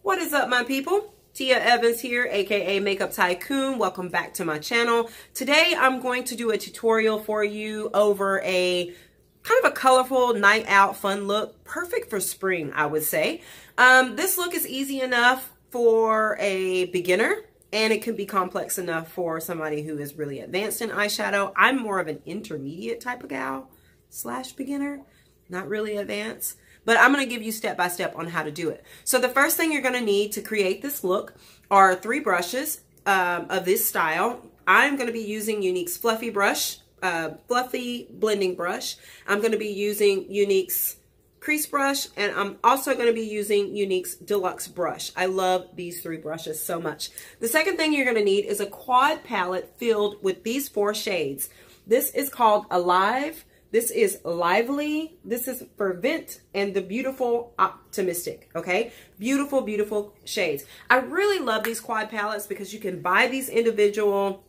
What is up, my people? Tia Evans here, aka Makeup Tycoon. Welcome back to my channel. Today I'm going to do a tutorial for you over a kind of a colorful night out fun look. Perfect for spring, I would say. This look is easy enough for a beginner, and it can be complex enough for somebody who is really advanced in eyeshadow. I'm more of an intermediate type of gal / beginner, not really advanced. But I'm going to give you step by step on how to do it. So the first thing you're going to need to create this look are 3 brushes of this style. I'm going to be using Younique's fluffy brush, fluffy blending brush. I'm going to be using Younique's crease brush, and I'm also going to be using Younique's deluxe brush. I love these 3 brushes so much. The second thing you're going to need is a quad palette filled with these 4 shades. This is called Alive. This is Lively, this is Fervent, and the Beautiful Optimistic, okay? Beautiful, beautiful shades. I really love these quad palettes because you can buy these individual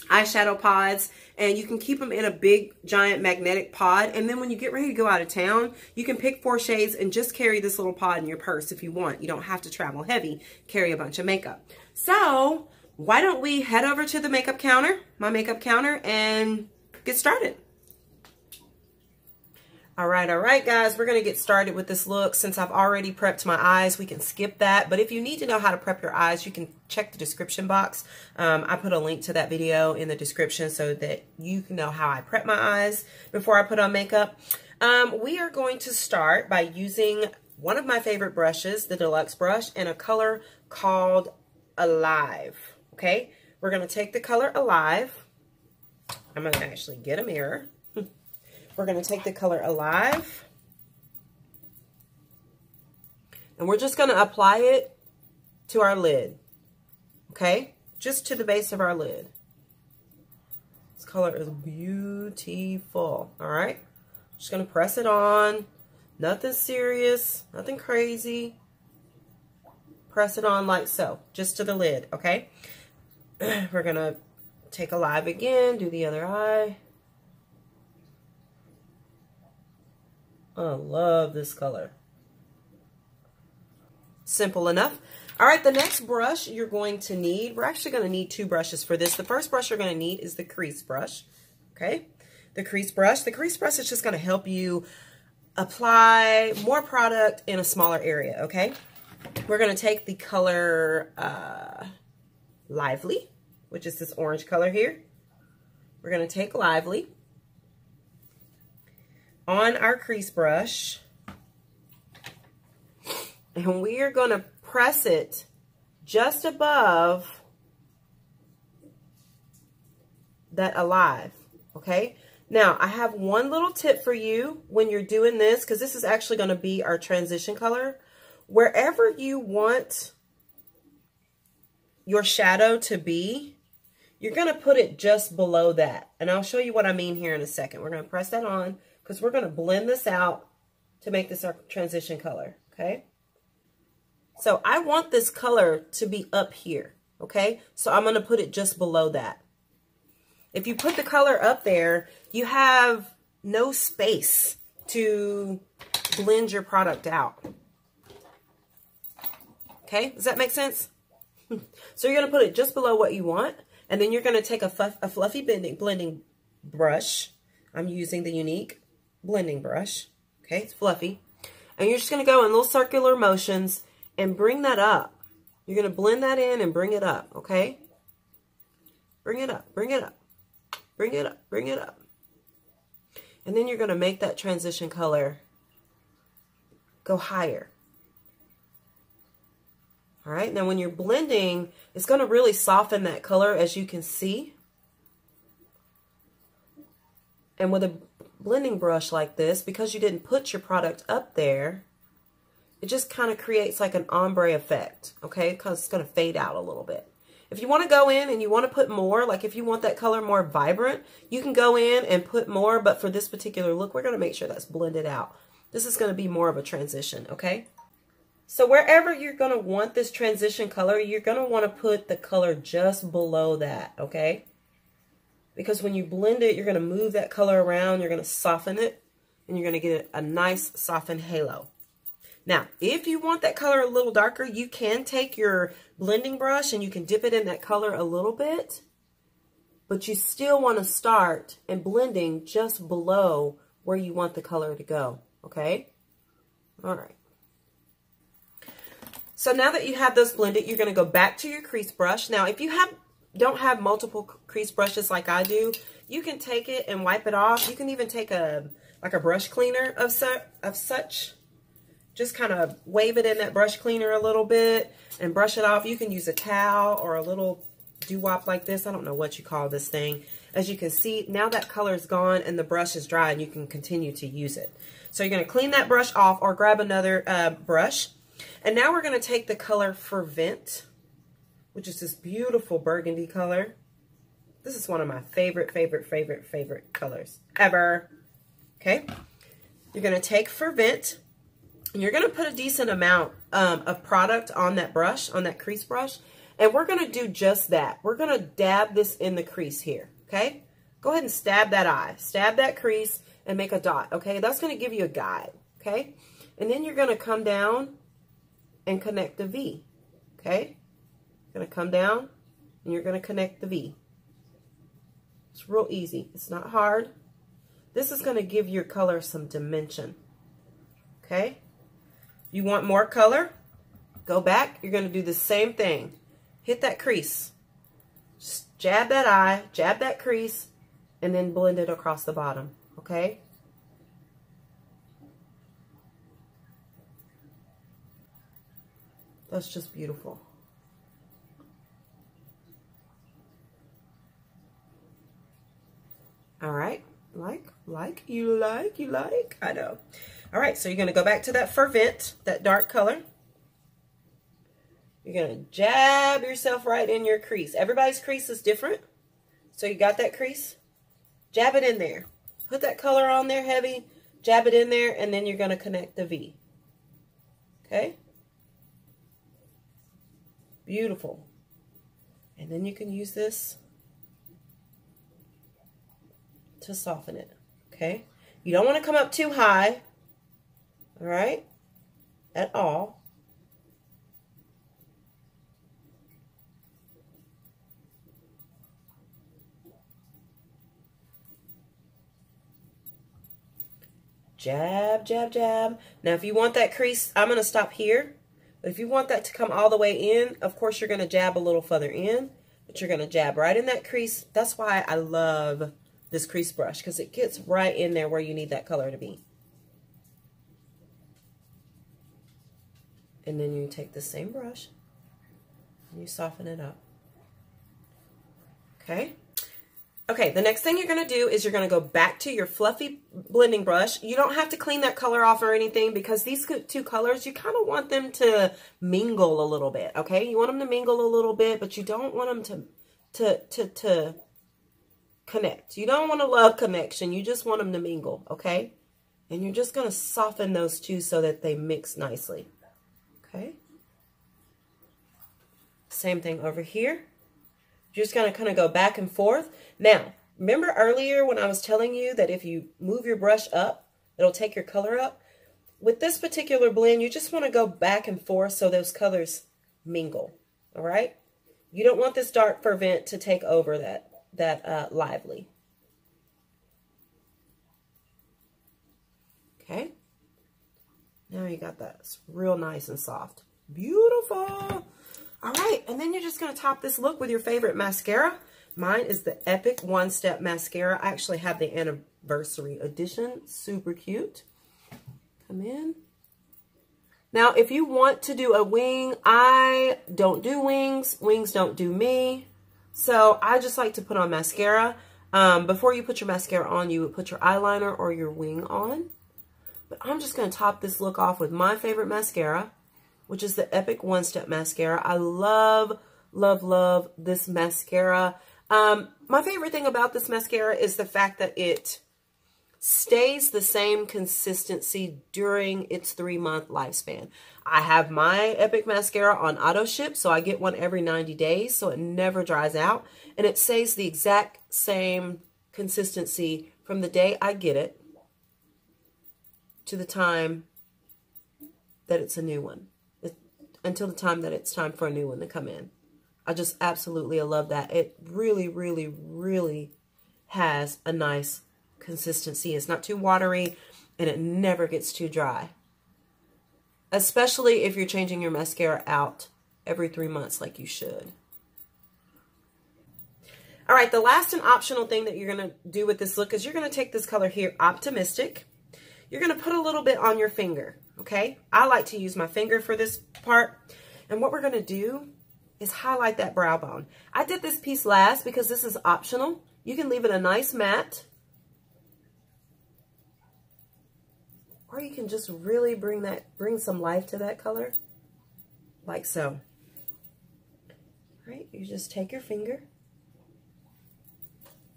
eyeshadow pods and you can keep them in a big, giant magnetic pod. And then when you get ready to go out of town, you can pick 4 shades and just carry this little pod in your purse if you want. You don't have to travel heavy, carry a bunch of makeup. So why don't we head over to the makeup counter, my makeup counter, and get started. All right, guys, we're going to get started with this look. Since I've already prepped my eyes, we can skip that. But if you need to know how to prep your eyes, you can check the description box. I put a link to that video in the description so that you can know how I prep my eyes before I put on makeup. We are going to start by using one of my favorite brushes, the deluxe brush, and a color called Alive, okay? We're going to take the color Alive. I'm going to actually get a mirror. We're going to take the color Alive, and we're just going to apply it to our lid, okay? Just to the base of our lid. This color is beautiful, all right? Just going to press it on. Nothing serious, nothing crazy. Press it on like so, just to the lid, okay? We're going to take Alive again, do the other eye. I love this color. Simple enough. All right, the next brush you're going to need, we're actually going to need 2 brushes for this. The first brush you're going to need is the crease brush, okay? The crease brush. The crease brush is just going to help you apply more product in a smaller area, okay? We're going to take the color Lively, which is this orange color here. We're going to take Lively on our crease brush, and we are going to press it just above that Alive, okay? Now, I have one little tip for you when you're doing this, because this is actually going to be our transition color. Wherever you want your shadow to be, you're going to put it just below that, and I'll show you what I mean here in a second. We're going to press that on, because we're going to blend this out to make this our transition color, okay? So I want this color to be up here, okay? So I'm going to put it just below that. If you put the color up there, you have no space to blend your product out. Okay, does that make sense? So you're going to put it just below what you want, and then you're going to take a fluffy blending brush. I'm using the Younique blending brush, okay? It's fluffy. And you're just going to go in little circular motions and bring that up. You're going to blend that in and bring it up, okay? Bring it up, bring it up, bring it up, bring it up. And then you're going to make that transition color go higher. All right, now when you're blending, it's going to really soften that color, as you can see. And with a blending brush like this, because you didn't put your product up there, it just kind of creates like an ombre effect, okay? Because it's going to fade out a little bit. If you want to go in and you want to put more, like if you want that color more vibrant, you can go in and put more, but for this particular look, we're going to make sure that's blended out. This is going to be more of a transition, okay? So wherever you're going to want this transition color, you're going to want to put the color just below that, okay? Because when you blend it, you're going to move that color around, you're going to soften it, and you're going to get a nice softened halo. Now, if you want that color a little darker, you can take your blending brush and you can dip it in that color a little bit. But you still want to start and blending just below where you want the color to go, okay? All right. So now that you have those blended, you're going to go back to your crease brush. Now, if you don't have multiple crease brushes like I do, you can take it and wipe it off. You can even take like a brush cleaner of such. Just kind of wave it in that brush cleaner a little bit and brush it off. You can use a towel or a little doo-wop like this. I don't know what you call this thing. As you can see, now that color is gone and the brush is dry and you can continue to use it. So you're going to clean that brush off or grab another brush. And now we're going to take the color Fervent, which is this beautiful burgundy color. This is one of my favorite colors ever. Okay. You're going to take Fervent. And you're going to put a decent amount of product on that brush, on that crease brush. And we're going to do just that. We're going to dab this in the crease here, okay? Go ahead and stab that eye. Stab that crease and make a dot, okay? That's going to give you a guide, okay? And then you're going to come down and connect the V, okay? You're going to come down and you're going to connect the V. It's real easy. It's not hard. This is going to give your color some dimension, okay? You want more color? Go back. You're going to do the same thing. Hit that crease. Just jab that eye, jab that crease, and then blend it across the bottom. Okay? That's just beautiful. All right. You like. I know. All right, so you're going to go back to that Fervent, that dark color. You're going to jab yourself right in your crease. Everybody's crease is different. So you got that crease? Jab it in there. Put that color on there heavy, jab it in there, and then you're going to connect the V. Okay? Beautiful. And then you can use this to soften it. Okay? You don't want to come up too high. All right, at all. Jab, jab, jab. Now, if you want that crease, I'm going to stop here. But if you want that to come all the way in, of course, you're going to jab a little further in. But you're going to jab right in that crease. That's why I love this crease brush, because it gets right in there where you need that color to be. And then you take the same brush and you soften it up. Okay? Okay, the next thing you're going to do is you're going to go back to your fluffy blending brush. You don't have to clean that color off or anything, because these two colors, you kind of want them to mingle a little bit, okay? You want them to mingle a little bit, but you don't want them to connect. You don't want a love connection. You just want them to mingle, okay? And you're just going to soften those two so that they mix nicely. Okay. Same thing over here. You're just going to kind of go back and forth. Now, remember earlier when I was telling you that if you move your brush up, it'll take your color up? With this particular blend, you just want to go back and forth so those colors mingle. All right? You don't want this dark Fervent to take over that lively. Okay? Now you got that. It's real nice and soft. Beautiful. All right. And then you're just going to top this look with your favorite mascara. Mine is the Epic One Step Mascara. I actually have the anniversary edition. Super cute. Come in. Now, if you want to do a wing, I don't do wings. Wings don't do me. So I just like to put on mascara. Before you put your mascara on, you would put your eyeliner or your wing on. But I'm just going to top this look off with my favorite mascara, which is the Epic One Step Mascara. I love, love, love this mascara. My favorite thing about this mascara is the fact that it stays the same consistency during its 3-month lifespan. I have my Epic mascara on auto ship, so I get one every 90 days, so it never dries out. And it stays the exact same consistency from the day I get it to the time that it's a new one. Until the time that it's time for a new one to come in. I just absolutely love that. It really, really, really has a nice consistency. It's not too watery, and it never gets too dry. Especially if you're changing your mascara out every 3 months like you should. All right, the last and optional thing that you're going to do with this look is you're going to take this color here, Optimistic. You're going to put a little bit on your finger, okay? I like to use my finger for this part. And what we're going to do is highlight that brow bone. I did this piece last because this is optional. You can leave it a nice matte. Or you can just really bring some life to that color, like so. All right, you just take your finger.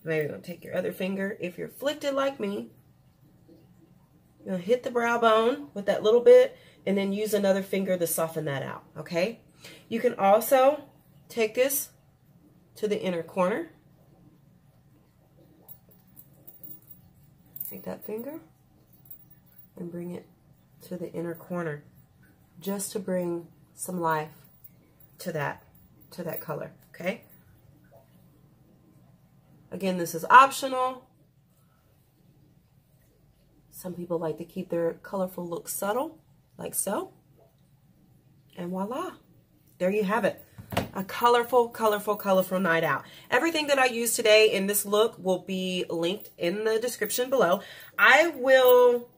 Maybe you're going to take your other finger. If you're afflicted like me, you're going to hit the brow bone with that little bit and then use another finger to soften that out, okay? You can also take this to the inner corner. Take that finger and bring it to the inner corner just to bring some life to that color, okay? Again, this is optional. Some people like to keep their colorful look subtle, like so. And voila, there you have it. A colorful, colorful, colorful night out. Everything that I use today in this look will be linked in the description below. I will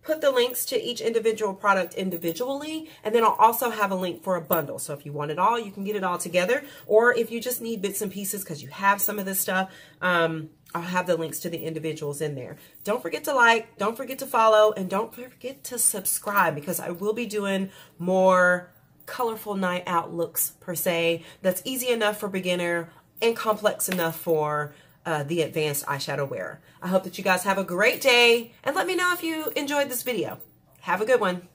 put the links to each individual product individually, and then I'll also have a link for a bundle. So if you want it all, you can get it all together. Or if you just need bits and pieces because you have some of this stuff, I'll have the links to the individuals in there. Don't forget to like, don't forget to follow, and don't forget to subscribe because I will be doing more colorful night out looks per se. That's easy enough for beginner and complex enough for the advanced eyeshadow wearer. I hope that you guys have a great day, and let me know if you enjoyed this video. Have a good one.